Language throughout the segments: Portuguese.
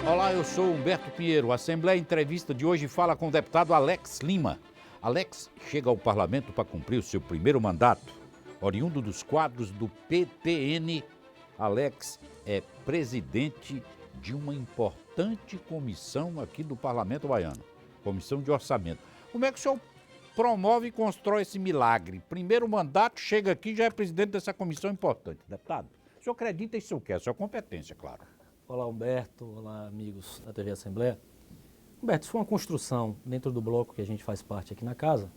Olá, eu sou Humberto Pinheiro. A Assembleia Entrevista de hoje fala com o deputado Alex Lima. Alex chega ao parlamento para cumprir o seu primeiro mandato. Oriundo dos quadros do PTN, Alex é presidente de uma importante comissão aqui do Parlamento Baiano, Comissão de Orçamento. Como é que o senhor promove e constrói esse milagre? Primeiro mandato, chega aqui e já é presidente dessa comissão importante. Deputado, o senhor acredita em isso que é, a sua competência, claro. Olá, Humberto. Olá, amigos da TV Assembleia. Humberto, isso foi uma construção dentro do bloco que a gente faz parte aqui na casa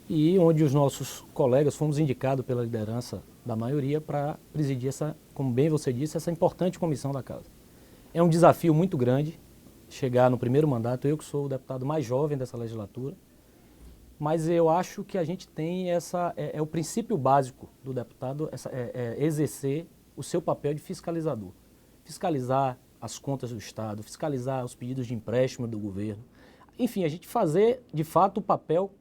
e onde os nossos colegas fomos indicados pela liderança da maioria para presidir essa, como bem você disse, essa importante comissão da casa. É um desafio muito grande chegar no primeiro mandato, eu que sou o deputado mais jovem dessa legislatura, mas eu acho que a gente tem o princípio básico do deputado, exercer o seu papel de fiscalizador. Fiscalizar as contas do Estado, fiscalizar os pedidos de empréstimo do governo. Enfim, a gente fazer, de fato, o papel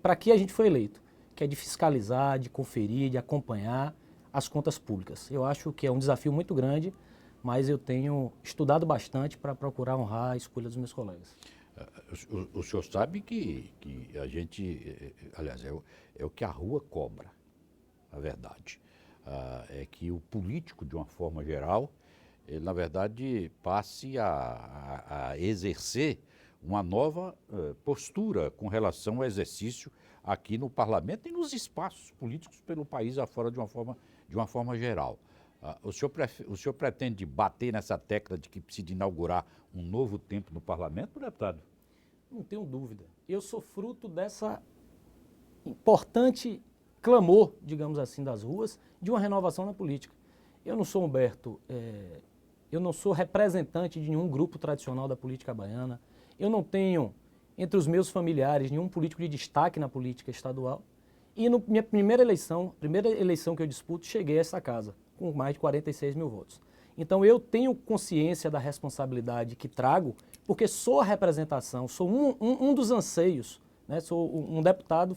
para que a gente foi eleito, que é de fiscalizar, de conferir, de acompanhar as contas públicas. Eu acho que é um desafio muito grande, mas eu tenho estudado bastante para procurar honrar a escolha dos meus colegas. O senhor sabe que a gente, aliás, é o que a rua cobra, a verdade. É que o político, de uma forma geral, ele, na verdade, passe a exercer uma nova postura com relação ao exercício aqui no parlamento e nos espaços políticos pelo país afora de uma forma geral. O senhor pretende bater nessa tecla de que precisa inaugurar um novo tempo no parlamento, deputado? Não tenho dúvida. Eu sou fruto dessa importante clamor, digamos assim, das ruas, de uma renovação na política. Eu não sou, Humberto, eu não sou representante de nenhum grupo tradicional da política baiana. Eu não tenho, entre os meus familiares, nenhum político de destaque na política estadual. E na minha primeira eleição que eu disputo, cheguei a essa casa, com mais de 46 mil votos. Então eu tenho consciência da responsabilidade que trago, porque sou a representação, sou um dos anseios, né? Sou um deputado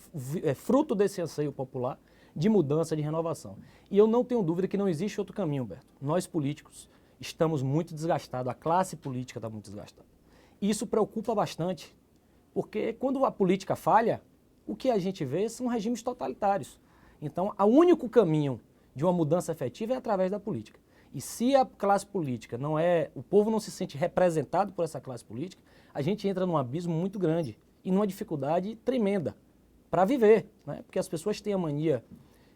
fruto desse anseio popular de mudança, de renovação. E eu não tenho dúvida que não existe outro caminho, Humberto. Nós políticos estamos muito desgastados, a classe política está muito desgastada. E isso preocupa bastante, porque quando a política falha, o que a gente vê são regimes totalitários. Então, o único caminho de uma mudança efetiva é através da política. E se a classe política o povo não se sente representado por essa classe política, a gente entra num abismo muito grande e numa dificuldade tremenda para viver, né? Porque as pessoas têm a mania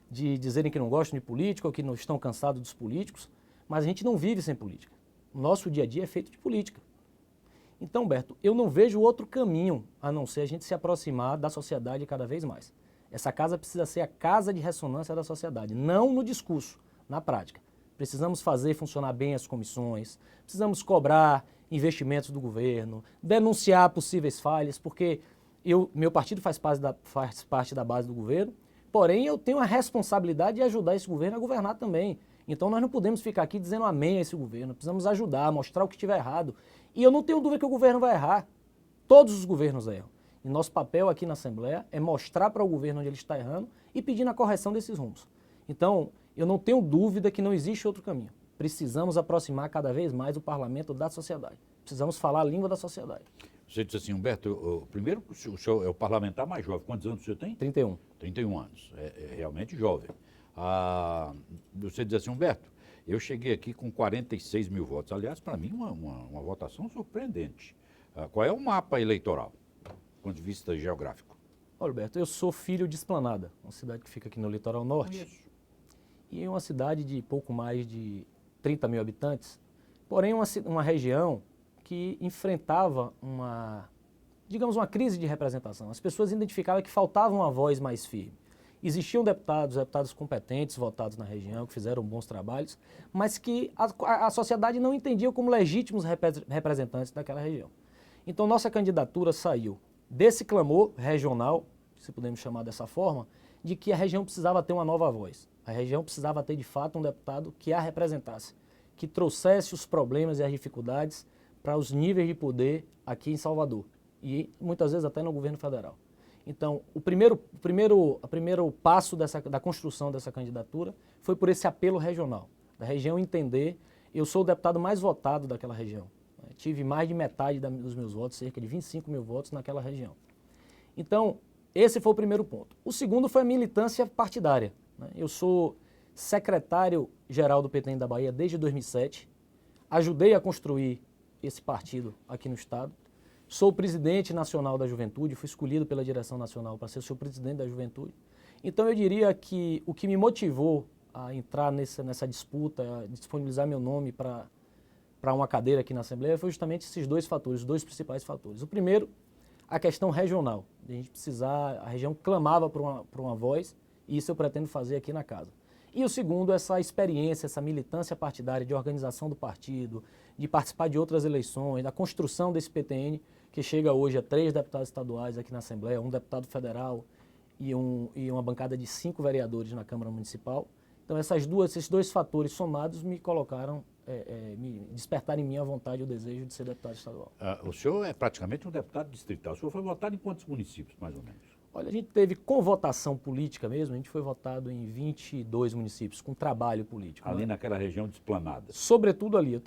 de dizerem que não gostam de política ou que não estão cansados dos políticos, mas a gente não vive sem política. O nosso dia a dia é feito de política. Então, Humberto, eu não vejo outro caminho a não ser a gente se aproximar da sociedade cada vez mais. Essa casa precisa ser a casa de ressonância da sociedade, não no discurso, na prática. Precisamos fazer funcionar bem as comissões, precisamos cobrar investimentos do governo, denunciar possíveis falhas, porque meu partido faz parte da base do governo, porém eu tenho a responsabilidade de ajudar esse governo a governar também. Então nós não podemos ficar aqui dizendo amém a esse governo, precisamos ajudar, mostrar o que estiver errado. E eu não tenho dúvida que o governo vai errar. Todos os governos erram. E nosso papel aqui na Assembleia é mostrar para o governo onde ele está errando e pedir a correção desses rumos. Então, eu não tenho dúvida que não existe outro caminho. Precisamos aproximar cada vez mais o parlamento da sociedade. Precisamos falar a língua da sociedade. Você disse assim, Humberto, primeiro, o senhor é o parlamentar mais jovem. Quantos anos o senhor tem? 31. 31 anos. É realmente jovem. Você diz assim, Humberto, eu cheguei aqui com 46 mil votos. Aliás, para mim, uma votação surpreendente. Qual é o mapa eleitoral, do ponto de vista geográfico? Olha, Alberto, eu sou filho de Esplanada, uma cidade que fica aqui no litoral norte. Isso. E é uma cidade de pouco mais de 30 mil habitantes, porém uma região que enfrentava uma crise de representação. As pessoas identificavam que faltava uma voz mais firme. Existiam deputados competentes votados na região, que fizeram bons trabalhos, mas que a sociedade não entendia como legítimos representantes daquela região. Então, nossa candidatura saiu desse clamor regional, se podemos chamar dessa forma, de que a região precisava ter uma nova voz. A região precisava ter, de fato, um deputado que a representasse, que trouxesse os problemas e as dificuldades para os níveis de poder aqui em Salvador e, muitas vezes, até no governo federal. Então, o primeiro passo da construção dessa candidatura foi por esse apelo regional, da região entender, eu sou o deputado mais votado daquela região. tive mais de metade dos meus votos, cerca de 25 mil votos naquela região. Então, esse foi o primeiro ponto. O segundo foi a militância partidária, né? Eu sou secretário-geral do PTN da Bahia desde 2007, ajudei a construir esse partido aqui no estado, sou presidente nacional da juventude, fui escolhido pela direção nacional para ser o seu presidente da juventude. Então eu diria que o que me motivou a entrar nessa disputa, a disponibilizar meu nome para uma cadeira aqui na Assembleia foi justamente esses dois fatores, os dois principais fatores. O primeiro, a questão regional. A gente precisar, a região clamava por uma voz e isso eu pretendo fazer aqui na casa. E o segundo, essa experiência, essa militância partidária de organização do partido, de participar de outras eleições, da construção desse PTN, que chega hoje a 3 deputados estaduais aqui na Assembleia, um deputado federal e uma bancada de 5 vereadores na Câmara Municipal. Então esses dois fatores somados me colocaram, me despertaram em mim a vontade e o desejo de ser deputado estadual. O senhor é praticamente um deputado distrital. O senhor foi votado em quantos municípios, mais ou menos? Olha, a gente teve com votação política mesmo, a gente foi votado em 22 municípios, com trabalho político. Ali naquela região desplanada. Sobretudo ali.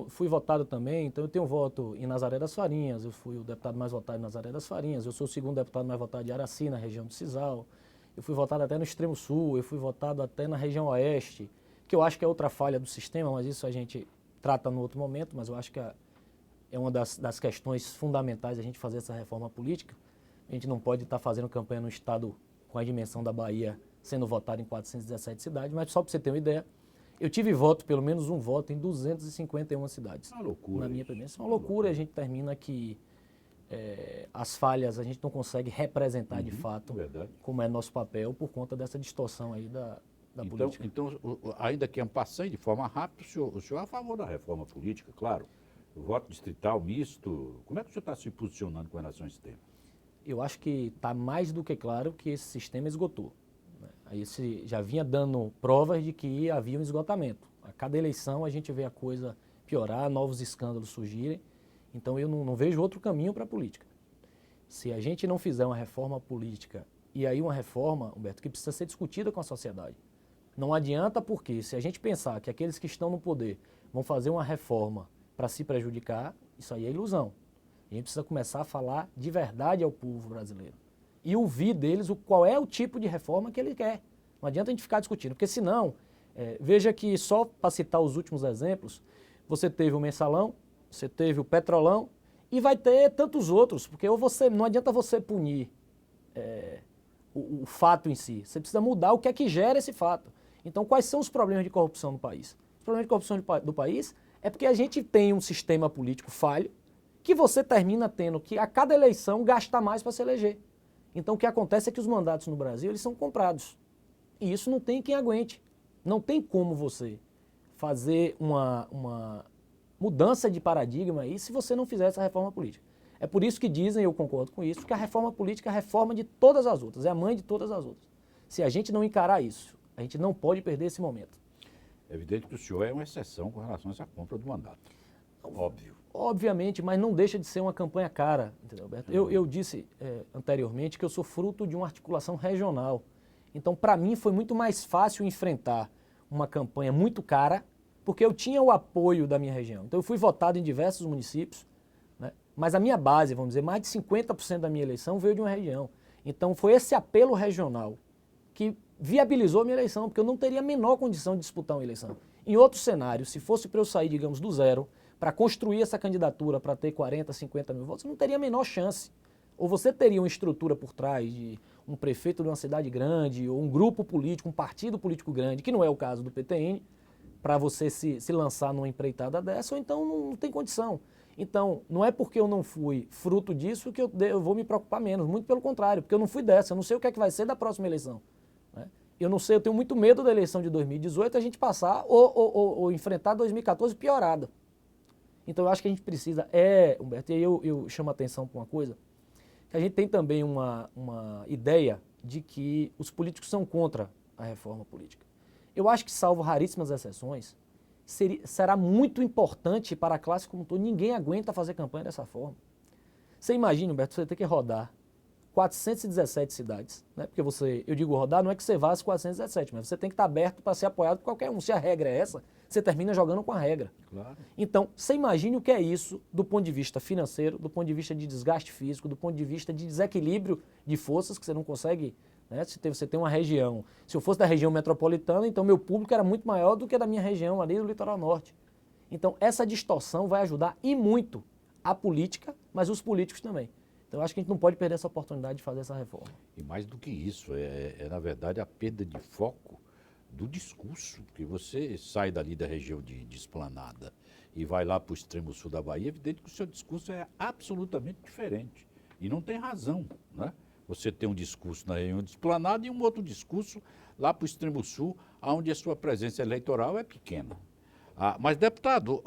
Fui votado também, então eu tenho voto em Nazaré das Farinhas, eu fui o deputado mais votado em Nazaré das Farinhas, eu sou o segundo deputado mais votado de Araci, na região do Cisal, eu fui votado até no Extremo Sul, eu fui votado até na região Oeste, que eu acho que é outra falha do sistema, mas isso a gente trata no outro momento, mas eu acho que é uma das questões fundamentais a gente fazer essa reforma política. A gente não pode estar fazendo campanha no estado com a dimensão da Bahia, sendo votado em 417 cidades, mas só para você ter uma ideia, eu tive voto, pelo menos um voto, em 251 cidades. É uma loucura. Na minha experiência, é uma loucura. A gente termina que as falhas a gente não consegue representar de fato como é nosso papel por conta dessa distorção aí da política. Então, ainda que passando de forma rápida, o senhor é a favor da reforma política, claro. O voto distrital misto, como é que o senhor está se posicionando com relação a esse tema? Eu acho que está mais do que claro que esse sistema esgotou. Aí já vinha dando provas de que havia um esgotamento. A cada eleição a gente vê a coisa piorar, novos escândalos surgirem. Então eu não vejo outro caminho para a política. Se a gente não fizer uma reforma política, e aí uma reforma, Humberto, que precisa ser discutida com a sociedade. Não adianta porque se a gente pensar que aqueles que estão no poder vão fazer uma reforma para se prejudicar, isso aí é ilusão. A gente precisa começar a falar de verdade ao povo brasileiro e ouvir deles qual é o tipo de reforma que ele quer. Não adianta a gente ficar discutindo, porque senão, veja que só para citar os últimos exemplos, você teve o mensalão, você teve o petrolão e vai ter tantos outros, porque não adianta você punir o fato em si, você precisa mudar o que é que gera esse fato. Então, quais são os problemas de corrupção no país? Os problemas de corrupção do país é porque a gente tem um sistema político falho, que você termina tendo que, a cada eleição, gastar mais para se eleger. Então, o que acontece é que os mandatos no Brasil, eles são comprados. E isso não tem quem aguente. Não tem como você fazer uma mudança de paradigma aí se você não fizer essa reforma política. É por isso que dizem, eu concordo com isso, que a reforma política é a reforma de todas as outras, é a mãe de todas as outras. Se a gente não encarar isso, a gente não pode perder esse momento. É evidente que o senhor é uma exceção com relação a essa compra do mandato. Óbvio. Obviamente, mas não deixa de ser uma campanha cara, entendeu, Alberto? Eu disse anteriormente que eu sou fruto de uma articulação regional. Então, para mim, foi muito mais fácil enfrentar uma campanha muito cara, porque eu tinha o apoio da minha região. Então, eu fui votado em diversos municípios, né? Mas a minha base, vamos dizer, mais de 50% da minha eleição veio de uma região. Então, foi esse apelo regional que viabilizou a minha eleição, porque eu não teria a menor condição de disputar uma eleição. Em outro cenário, se fosse para eu sair, digamos, do zero, para construir essa candidatura, para ter 40, 50 mil votos, não teria a menor chance. Ou você teria uma estrutura por trás de um prefeito de uma cidade grande, ou um grupo político, um partido político grande, que não é o caso do PTN, para você se lançar numa empreitada dessa, ou então não tem condição. Então, não é porque eu não fui fruto disso que eu vou me preocupar menos, muito pelo contrário, porque eu não fui dessa, eu não sei o que é que vai ser da próxima eleição. Né? Eu não sei, eu tenho muito medo da eleição de 2018 a gente passar ou enfrentar 2014 piorada. Então eu acho que a gente precisa, Humberto, e aí eu chamo a atenção para uma coisa, que a gente tem também uma ideia de que os políticos são contra a reforma política. Eu acho que, salvo raríssimas exceções, será muito importante para a classe como um todo. Ninguém aguenta fazer campanha dessa forma. Você imagina, Humberto, você ter que rodar 417 cidades, né? Porque eu digo rodar, não é que você vá às 417, mas você tem que estar aberto para ser apoiado por qualquer um. Se a regra é essa, você termina jogando com a regra. Claro. Então, você imagine o que é isso do ponto de vista financeiro, do ponto de vista de desgaste físico, do ponto de vista de desequilíbrio de forças que você não consegue, né? Se você tem uma região, se eu fosse da região metropolitana, então meu público era muito maior do que da minha região ali do litoral norte. Então, essa distorção vai ajudar e muito a política, mas os políticos também. Então, eu acho que a gente não pode perder essa oportunidade de fazer essa reforma. E mais do que isso, na verdade a perda de foco do discurso, porque você sai dali da região de Esplanada e vai lá para o extremo sul da Bahia, é evidente que o seu discurso é absolutamente diferente. E não tem razão, né? Você tem um discurso na região de Esplanada e um outro discurso lá para o extremo sul, onde a sua presença eleitoral é pequena. Mas, deputado,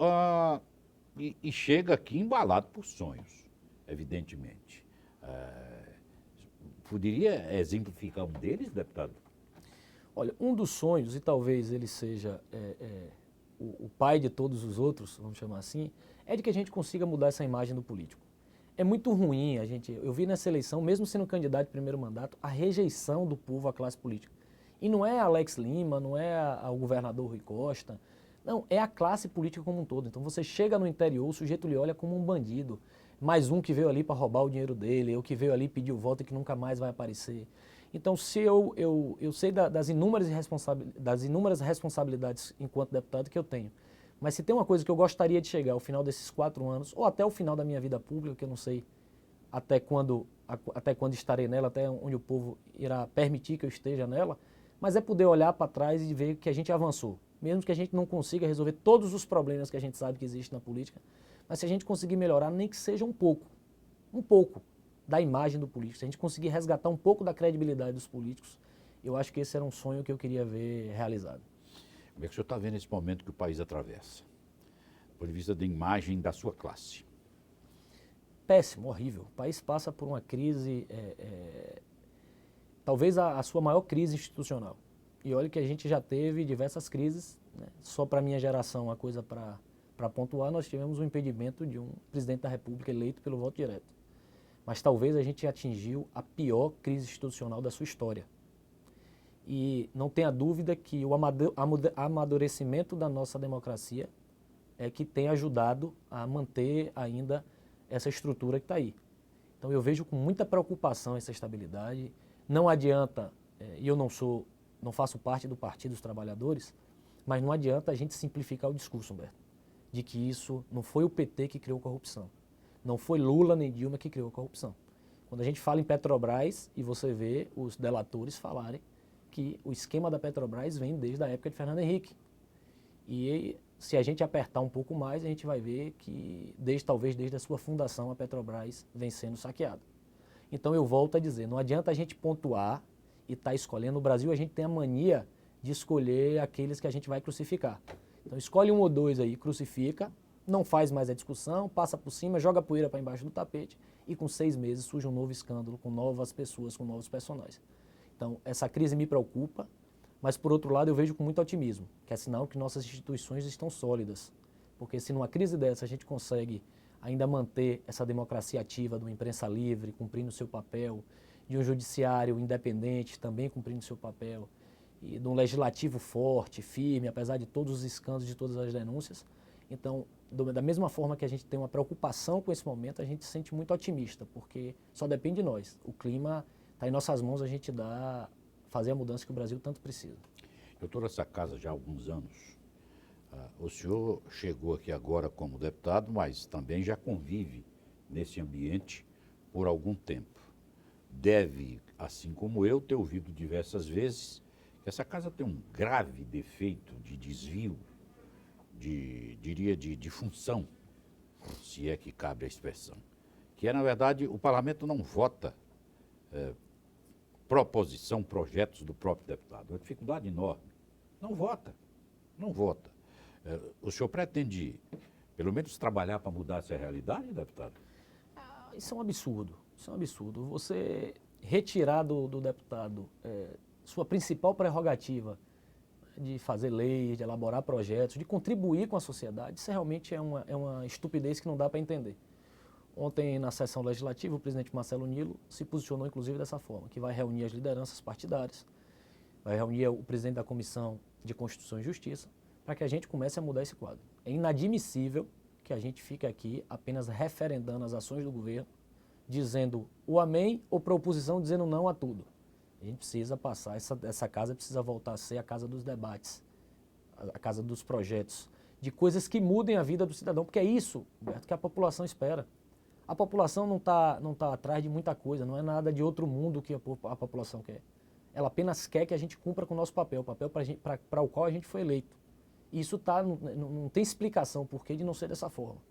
e chega aqui embalado por sonhos, evidentemente. Poderia exemplificar um deles, deputado? Olha, um dos sonhos, e talvez ele seja o pai de todos os outros, vamos chamar assim, é de que a gente consiga mudar essa imagem do político. É muito ruim, eu vi nessa eleição, mesmo sendo candidato de primeiro mandato, a rejeição do povo à classe política. E não é Alex Lima, não é o governador Rui Costa, não, é a classe política como um todo. Então você chega no interior, o sujeito lhe olha como um bandido, mais um que veio ali para roubar o dinheiro dele, ou que veio ali pedir o voto e que nunca mais vai aparecer. Então, se eu sei das inúmeras responsabilidades enquanto deputado que eu tenho, mas se tem uma coisa que eu gostaria de chegar ao final desses 4 anos, ou até o final da minha vida pública, que eu não sei até quando estarei nela, até onde o povo irá permitir que eu esteja nela, mas é poder olhar para trás e ver que a gente avançou. Mesmo que a gente não consiga resolver todos os problemas que a gente sabe que existem na política, mas se a gente conseguir melhorar, nem que seja um pouco da imagem do político, se a gente conseguir resgatar um pouco da credibilidade dos políticos, eu acho que esse era um sonho que eu queria ver realizado. Como é que o senhor está vendo esse momento que o país atravessa, do ponto de vista da imagem da sua classe? Péssimo, horrível. O país passa por uma crise, talvez a sua maior crise institucional. E olha que a gente já teve diversas crises, né? Só para a minha geração, uma coisa para pontuar, nós tivemos o impedimento de um presidente da República eleito pelo voto direto. Mas talvez a gente atingiu a pior crise institucional da sua história. E não tenha dúvida que o amadurecimento da nossa democracia é que tem ajudado a manter ainda essa estrutura que está aí. Então eu vejo com muita preocupação essa estabilidade. Não adianta, e eu não faço parte do Partido dos Trabalhadores, mas não adianta a gente simplificar o discurso, Humberto, de que isso não foi o PT que criou corrupção. Não foi Lula nem Dilma que criou a corrupção. Quando a gente fala em Petrobras e você vê os delatores falarem que o esquema da Petrobras vem desde a época de Fernando Henrique. E se a gente apertar um pouco mais, a gente vai ver que talvez desde a sua fundação a Petrobras vem sendo saqueada. Então eu volto a dizer, não adianta a gente pontuar e estar escolhendo. No Brasil a gente tem a mania de escolher aqueles que a gente vai crucificar. Então escolhe um ou dois aí, crucifica, não faz mais a discussão, passa por cima, joga poeira para embaixo do tapete e com 6 meses surge um novo escândalo com novas pessoas, com novos personagens. Então essa crise me preocupa, mas por outro lado eu vejo com muito otimismo, que é sinal que nossas instituições estão sólidas. Porque se numa crise dessa a gente consegue ainda manter essa democracia ativa de uma imprensa livre, cumprindo o seu papel, de um judiciário independente também cumprindo o seu papel, e de um legislativo forte, firme, apesar de todos os escândalos, de todas as denúncias. Então, da mesma forma que a gente tem uma preocupação com esse momento, a gente se sente muito otimista, porque só depende de nós. O clima está em nossas mãos, a gente fazer a mudança que o Brasil tanto precisa. Eu estou nessa casa já há alguns anos. O senhor chegou aqui agora como deputado, mas também já convive nesse ambiente por algum tempo. Deve, assim como eu, ter ouvido diversas vezes que essa casa tem um grave defeito de desvio, de função, se é que cabe a expressão, que é, na verdade, o parlamento não vota proposição, projetos do próprio deputado. É uma dificuldade enorme. Não vota. O senhor pretende, pelo menos, trabalhar para mudar essa realidade, deputado? Isso é um absurdo. Você retirar do deputado sua principal prerrogativa de fazer leis, de elaborar projetos, de contribuir com a sociedade, isso realmente é uma estupidez que não dá para entender. Ontem, na sessão legislativa, o presidente Marcelo Nilo se posicionou, inclusive, dessa forma, que vai reunir as lideranças partidárias, vai reunir o presidente da Comissão de Constituição e Justiça, para que a gente comece a mudar esse quadro. É inadmissível que a gente fique aqui apenas referendando as ações do governo, dizendo o amém ou para a oposição dizendo não a tudo. A gente precisa passar, essa casa precisa voltar a ser a casa dos debates, a casa dos projetos, de coisas que mudem a vida do cidadão, porque é isso, Roberto, que a população espera. A população não tá atrás de muita coisa, não é nada de outro mundo que a população quer. Ela apenas quer que a gente cumpra com o nosso papel, o papel para o qual a gente foi eleito. E isso não tem explicação por que de não ser dessa forma.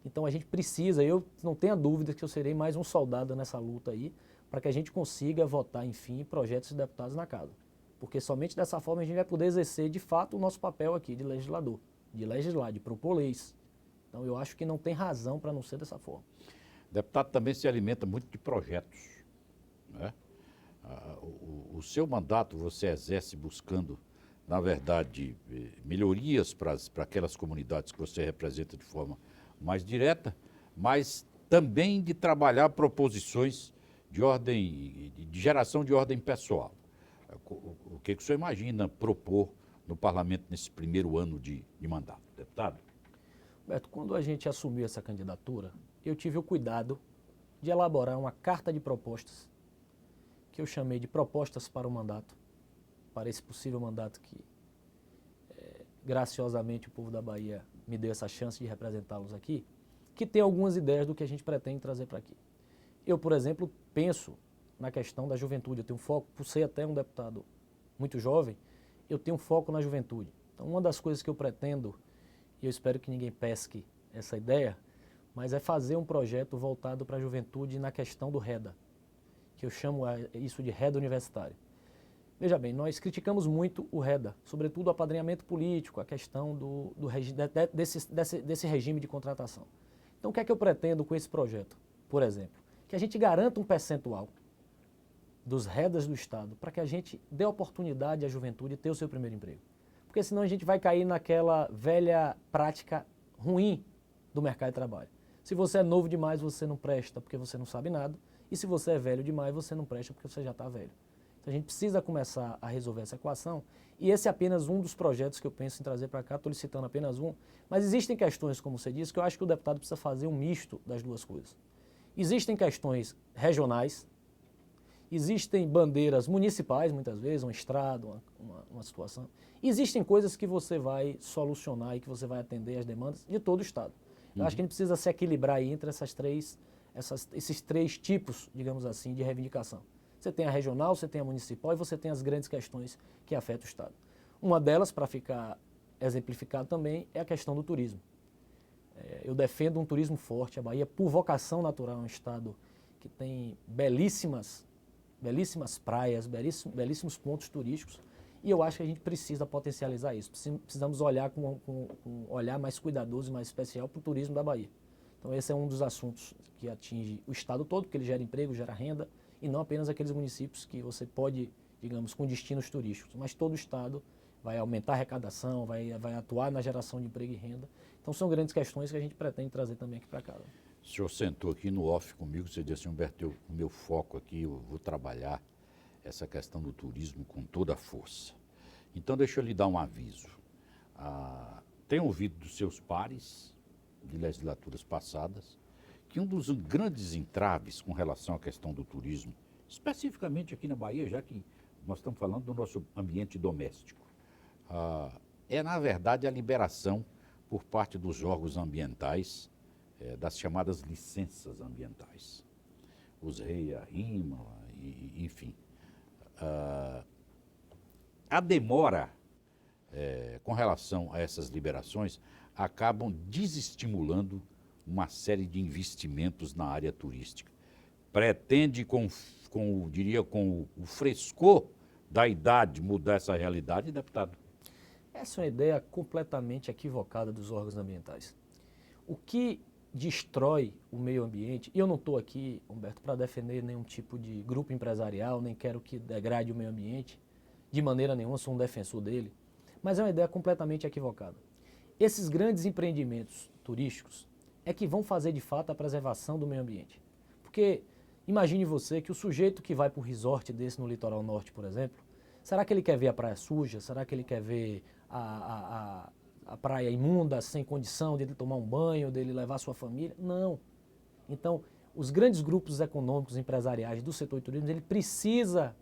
Então a gente precisa, eu não tenho dúvida que eu serei mais um soldado nessa luta aí, para que a gente consiga votar, enfim, projetos de deputados na casa. Porque somente dessa forma a gente vai poder exercer de fato o nosso papel aqui de legislador, de legislar, de propor leis. Então eu acho que não tem razão para não ser dessa forma. O deputado também se alimenta muito de projetos, né? O seu mandato você exerce buscando, na verdade, melhorias para aquelas comunidades que você representa de forma mais direta, mas também de trabalhar proposições de ordem, de geração de ordem pessoal. O que o senhor imagina propor no parlamento nesse primeiro ano de mandato, deputado? Beto, quando a gente assumiu essa candidatura, eu tive o cuidado de elaborar uma carta de propostas, que eu chamei de propostas para o mandato, para esse possível mandato que, graciosamente, o povo da Bahia me deu essa chance de representá-los aqui, que tem algumas ideias do que a gente pretende trazer para aqui. Eu, por exemplo, penso na questão da juventude, eu tenho foco, por ser até um deputado muito jovem, eu tenho foco na juventude. Então, uma das coisas que eu pretendo, e eu espero que ninguém pesque essa ideia, mas é fazer um projeto voltado para a juventude na questão do REDA, que eu chamo isso de REDA universitário. Veja bem, nós criticamos muito o REDA, sobretudo o apadrinhamento político, a questão desse regime de contratação. Então, o que é que eu pretendo com esse projeto? Por exemplo, que a gente garanta um percentual dos REDAs do Estado para que a gente dê oportunidade à juventude ter o seu primeiro emprego. Porque senão a gente vai cair naquela velha prática ruim do mercado de trabalho. Se você é novo demais, você não presta porque você não sabe nada. E se você é velho demais, você não presta porque você já está velho. Então a gente precisa começar a resolver essa equação. E esse é apenas um dos projetos que eu penso em trazer para cá. Estou licitando apenas um. Mas existem questões, como você disse, que eu acho que o deputado precisa fazer um misto das duas coisas. Existem questões regionais, existem bandeiras municipais, muitas vezes, uma estrada, uma situação. Existem coisas que você vai solucionar e que você vai atender às demandas de todo o Estado. Eu acho que a gente precisa se equilibrar aí entre esses três tipos, digamos assim, de reivindicação. Você tem a regional, você tem a municipal e você tem as grandes questões que afetam o Estado. Uma delas, para ficar exemplificado também, é a questão do turismo. Eu defendo um turismo forte. A Bahia, por vocação natural, é um Estado que tem belíssimas praias, belíssimos pontos turísticos, e eu acho que a gente precisa potencializar isso. Precisamos olhar com um olhar mais cuidadoso e mais especial para o turismo da Bahia. Então esse é um dos assuntos que atinge o Estado todo, porque ele gera emprego, gera renda, e não apenas aqueles municípios que você pode, digamos, com destinos turísticos, mas todo o Estado vai aumentar a arrecadação, vai atuar na geração de emprego e renda. Então são grandes questões que a gente pretende trazer também aqui para cá. O senhor sentou aqui no off comigo, você disse assim, Humberto, o meu foco aqui, eu vou trabalhar essa questão do turismo com toda a força. Então deixa eu lhe dar um aviso. Tenho ouvido dos seus pares, de legislaturas passadas, que um dos grandes entraves com relação à questão do turismo, especificamente aqui na Bahia, já que nós estamos falando do nosso ambiente doméstico, é, na verdade, a liberação por parte dos órgãos ambientais das chamadas licenças ambientais. Os REI, a RIMA, enfim. A demora com relação a essas liberações acabam desestimulando uma série de investimentos na área turística. Pretende, com o frescor da idade, mudar essa realidade, deputado? Essa é uma ideia completamente equivocada dos órgãos ambientais. O que destrói o meio ambiente, e eu não estou aqui, Humberto, para defender nenhum tipo de grupo empresarial, nem quero que degrade o meio ambiente, de maneira nenhuma, sou um defensor dele, mas é uma ideia completamente equivocada. Esses grandes empreendimentos turísticos é que vão fazer de fato a preservação do meio ambiente. Porque imagine você que o sujeito que vai para um resort desse no litoral norte, por exemplo, será que ele quer ver a praia suja? Será que ele quer ver a praia imunda, sem condição dele tomar um banho, dele levar sua família. Não. Então, os grandes grupos econômicos empresariais do setor de turismo, ele precisa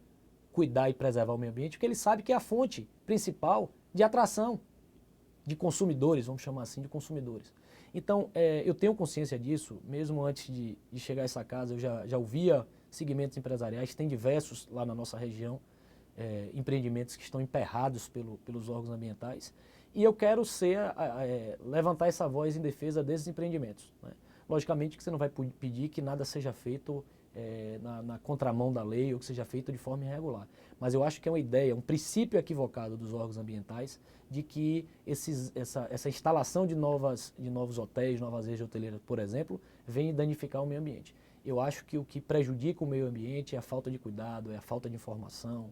cuidar e preservar o meio ambiente, porque ele sabe que é a fonte principal de atração de consumidores, vamos chamar assim, de consumidores. Então, eu tenho consciência disso, mesmo antes de chegar a essa casa, eu já ouvia segmentos empresariais, tem diversos lá na nossa região, empreendimentos que estão emperrados pelos órgãos ambientais, e eu quero levantar essa voz em defesa desses empreendimentos, né? Logicamente que você não vai pedir que nada seja feito na contramão da lei ou que seja feito de forma irregular. Mas eu acho que é uma ideia, um princípio equivocado dos órgãos ambientais de que essa instalação de novos hotéis, novas redes hoteleiras, por exemplo, vem danificar o meio ambiente. Eu acho que o que prejudica o meio ambiente é a falta de cuidado, é a falta de informação,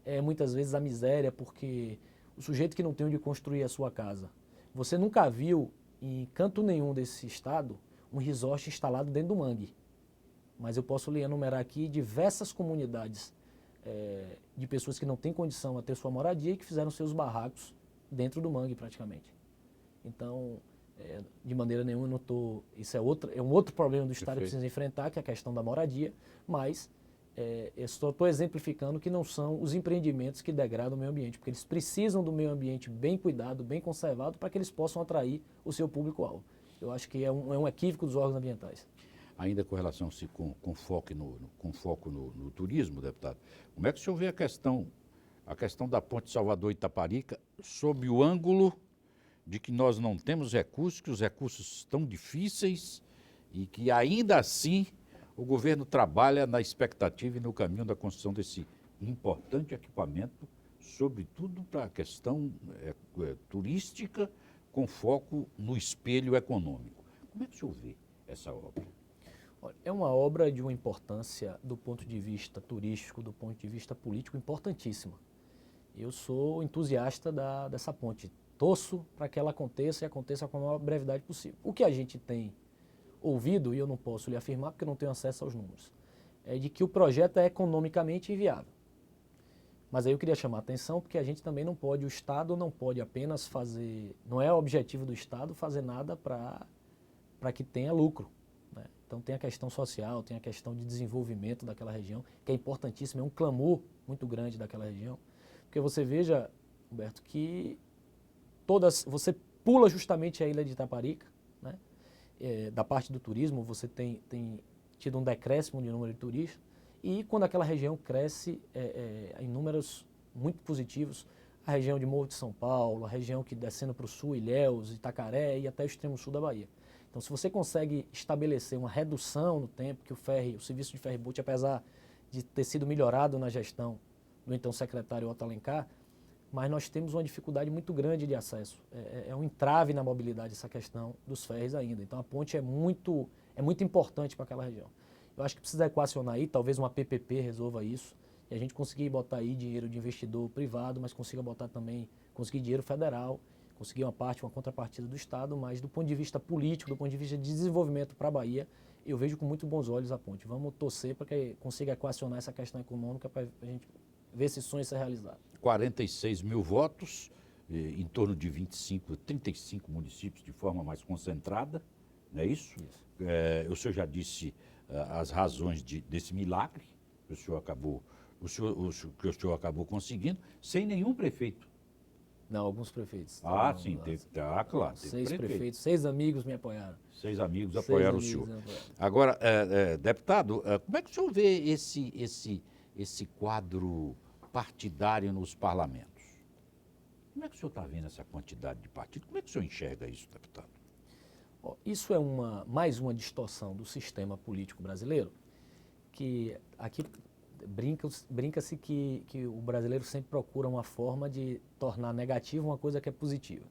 é muitas vezes a miséria, porque o sujeito que não tem onde construir a sua casa, você nunca viu em canto nenhum desse estado um resort instalado dentro do mangue. Mas eu posso lhe enumerar aqui diversas comunidades de pessoas que não têm condição a ter sua moradia e que fizeram seus barracos dentro do mangue praticamente. Então, de maneira nenhuma, eu não estou... Isso é um outro problema do Estado que precisa enfrentar, que é a questão da moradia, mas eu só estou exemplificando que não são os empreendimentos que degradam o meio ambiente, porque eles precisam do meio ambiente bem cuidado, bem conservado, para que eles possam atrair o seu público-alvo. Eu acho que é um equívoco dos órgãos ambientais. Ainda com relação com foco no turismo, deputado, como é que o senhor vê a questão da ponte Salvador-Itaparica sob o ângulo de que nós não temos recursos, que os recursos estão difíceis e que ainda assim o governo trabalha na expectativa e no caminho da construção desse importante equipamento, sobretudo para a questão turística, com foco no espelho econômico. Como é que o senhor vê essa obra? É uma obra de uma importância do ponto de vista turístico, do ponto de vista político, importantíssima. Eu sou entusiasta dessa ponte. Torço para que ela aconteça e aconteça com a maior brevidade possível. O que a gente tem ouvido, e eu não posso lhe afirmar porque eu não tenho acesso aos números, é de que o projeto é economicamente inviável. Mas aí eu queria chamar a atenção porque a gente também não pode, o Estado não pode apenas fazer, não é o objetivo do Estado fazer nada para que tenha lucro, né? Então tem a questão social, tem a questão de desenvolvimento daquela região, que é importantíssimo, é um clamor muito grande daquela região. Porque você veja, Humberto, que você pula justamente a ilha de Itaparica, né? Da parte do turismo, você tem tido um decréscimo de número de turistas, e quando aquela região cresce em números muito positivos, a região de Morro de São Paulo, a região que descendo para o sul, Ilhéus, Itacaré e até o extremo sul da Bahia. Então, se você consegue estabelecer uma redução no tempo que o serviço de ferryboat, apesar de ter sido melhorado na gestão do então secretário Otto Alencar, mas nós temos uma dificuldade muito grande de acesso. É um entrave na mobilidade essa questão dos ferries ainda. Então, a ponte é muito importante para aquela região. Eu acho que precisa equacionar aí, talvez uma PPP resolva isso, e a gente conseguir botar aí dinheiro de investidor privado, mas consiga botar também, conseguir dinheiro federal, conseguir uma contrapartida do Estado, mas do ponto de vista político, do ponto de vista de desenvolvimento para a Bahia, eu vejo com muito bons olhos a ponte. Vamos torcer para que consiga equacionar essa questão econômica para a gente ver se esse sonho ser realizado. 46 mil votos, em torno de 35 municípios de forma mais concentrada, não é isso? Isso. O senhor já disse as razões desse milagre que o senhor acabou conseguindo, sem nenhum prefeito. Não, alguns prefeitos. Ah, sim, claro. 6 prefeitos, 6 amigos me apoiaram. 6 amigos apoiaram o senhor. Agora, deputado, como é que o senhor vê esse quadro partidário nos parlamentos? Como é que o senhor está vendo essa quantidade de partidos? Como é que o senhor enxerga isso, deputado? Isso é mais uma distorção do sistema político brasileiro, que aqui brinca-se que o brasileiro sempre procura uma forma de tornar negativa uma coisa que é positiva.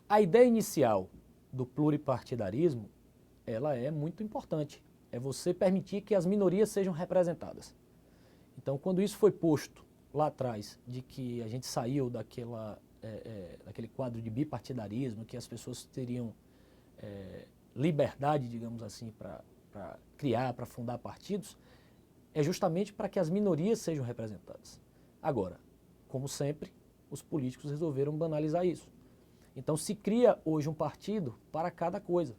A ideia inicial do pluripartidarismo, ela é muito importante. É você permitir que as minorias sejam representadas. Então, quando isso foi posto lá atrás, de que a gente saiu daquele quadro de bipartidarismo, que as pessoas teriam liberdade, digamos assim, para criar, para fundar partidos, é justamente para que as minorias sejam representadas. Agora, como sempre, os políticos resolveram banalizar isso. Então se cria hoje um partido para cada coisa.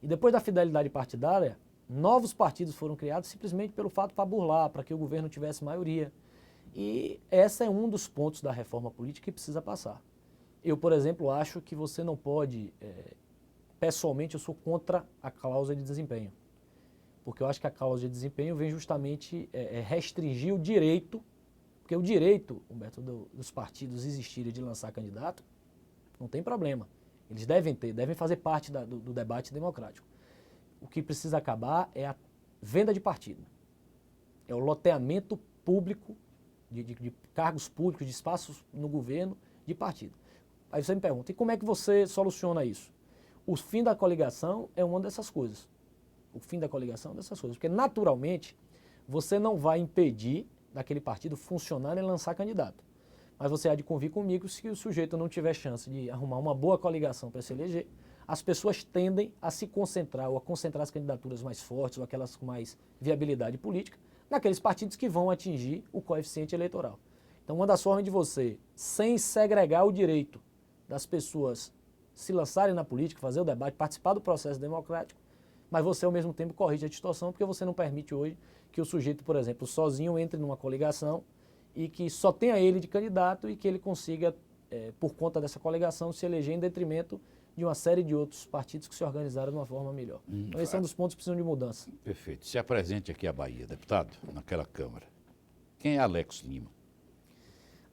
E depois da fidelidade partidária, novos partidos foram criados simplesmente pelo fato para burlar, para que o governo tivesse maioria. E esse é um dos pontos da reforma política que precisa passar. Eu, por exemplo, acho que você não pode, pessoalmente eu sou contra a cláusula de desempenho. Porque eu acho que a cláusula de desempenho vem justamente restringir o direito, porque o direito, Humberto, dos partidos existirem de lançar candidato, não tem problema. Eles devem fazer parte do debate democrático. O que precisa acabar é a venda de partido. É o loteamento público, de cargos públicos, de espaços no governo, de partido. Aí você me pergunta, e como é que você soluciona isso? O fim da coligação é uma dessas coisas. O fim da coligação é uma dessas coisas. Porque, naturalmente, você não vai impedir daquele partido funcionar e lançar candidato. Mas você há de convir comigo, se o sujeito não tiver chance de arrumar uma boa coligação para se eleger, as pessoas tendem a se concentrar, ou a concentrar as candidaturas mais fortes, ou aquelas com mais viabilidade política, naqueles partidos que vão atingir o coeficiente eleitoral. Então, uma das formas de você, sem segregar o direito das pessoas se lançarem na política, fazer o debate, participar do processo democrático, mas você, ao mesmo tempo, corrige a distorção, porque você não permite hoje que o sujeito, por exemplo, sozinho entre numa coligação e que só tenha ele de candidato e que ele consiga, por conta dessa coligação, se eleger em detrimento de uma série de outros partidos que se organizaram de uma forma melhor. Então, esse é um dos pontos que precisam de mudança. Perfeito. Se apresente aqui a Bahia, deputado, naquela Câmara. Quem é Alex Lima?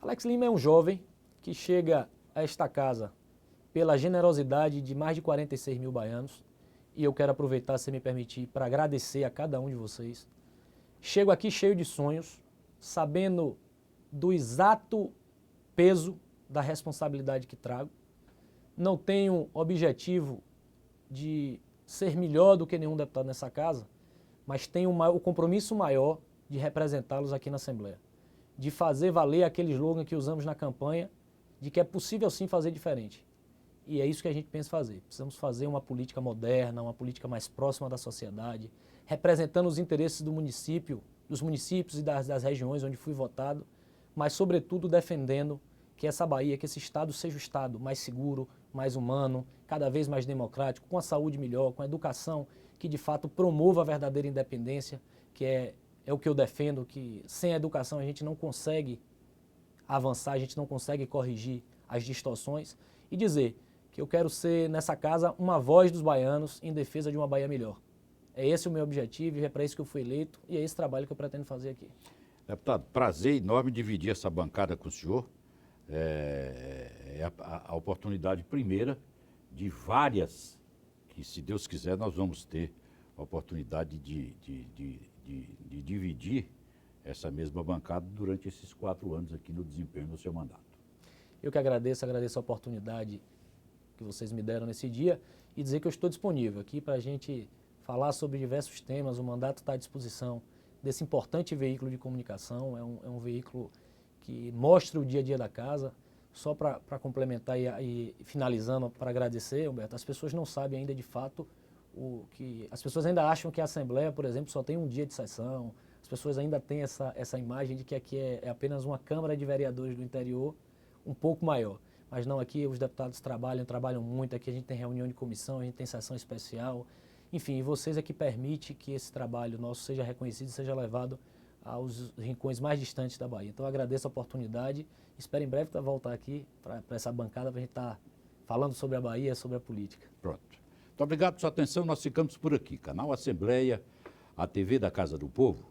Alex Lima é um jovem que chega a esta casa pela generosidade de mais de 46 mil baianos, e eu quero aproveitar, se me permitir, para agradecer a cada um de vocês. Chego aqui cheio de sonhos, sabendo do exato peso da responsabilidade que trago. Não tenho objetivo de ser melhor do que nenhum deputado nessa casa, mas tenho o compromisso maior de representá-los aqui na Assembleia, de fazer valer aquele slogan que usamos na campanha, de que é possível sim fazer diferente. E é isso que a gente pensa fazer. Precisamos fazer uma política moderna, uma política mais próxima da sociedade, representando os interesses do município, dos municípios e das regiões onde fui votado, mas sobretudo defendendo que essa Bahia, que esse estado seja o estado mais seguro, mais humano, cada vez mais democrático, com a saúde melhor, com a educação que de fato promova a verdadeira independência, que é o que eu defendo, que sem a educação a gente não consegue avançar, a gente não consegue corrigir as distorções, e dizer que eu quero ser, nessa casa, uma voz dos baianos em defesa de uma Bahia melhor. É esse o meu objetivo e é para isso que eu fui eleito e é esse trabalho que eu pretendo fazer aqui. Deputado, prazer enorme dividir essa bancada com o senhor. É a oportunidade primeira de várias, que se Deus quiser nós vamos ter a oportunidade de dividir essa mesma bancada durante esses 4 anos aqui no desempenho do seu mandato. Eu que agradeço a oportunidade que vocês me deram nesse dia e dizer que eu estou disponível aqui para a gente falar sobre diversos temas. O mandato está à disposição desse importante veículo de comunicação, é um veículo que mostra o dia a dia da casa. Só para complementar e finalizando, para agradecer, Humberto, as pessoas não sabem ainda de fato o que... As pessoas ainda acham que a Assembleia, por exemplo, só tem um dia de sessão. As pessoas ainda têm essa imagem de que aqui é apenas uma Câmara de Vereadores do interior um pouco maior. Mas não, aqui os deputados trabalham muito, aqui a gente tem reunião de comissão, a gente tem sessão especial. Enfim, vocês é que permitem que esse trabalho nosso seja reconhecido e seja levado aos rincões mais distantes da Bahia. Então eu agradeço a oportunidade, espero em breve voltar aqui para essa bancada para a gente estar falando sobre a Bahia, sobre a política. Pronto. Muito obrigado pela sua atenção, nós ficamos por aqui. Canal Assembleia, a TV da Casa do Povo.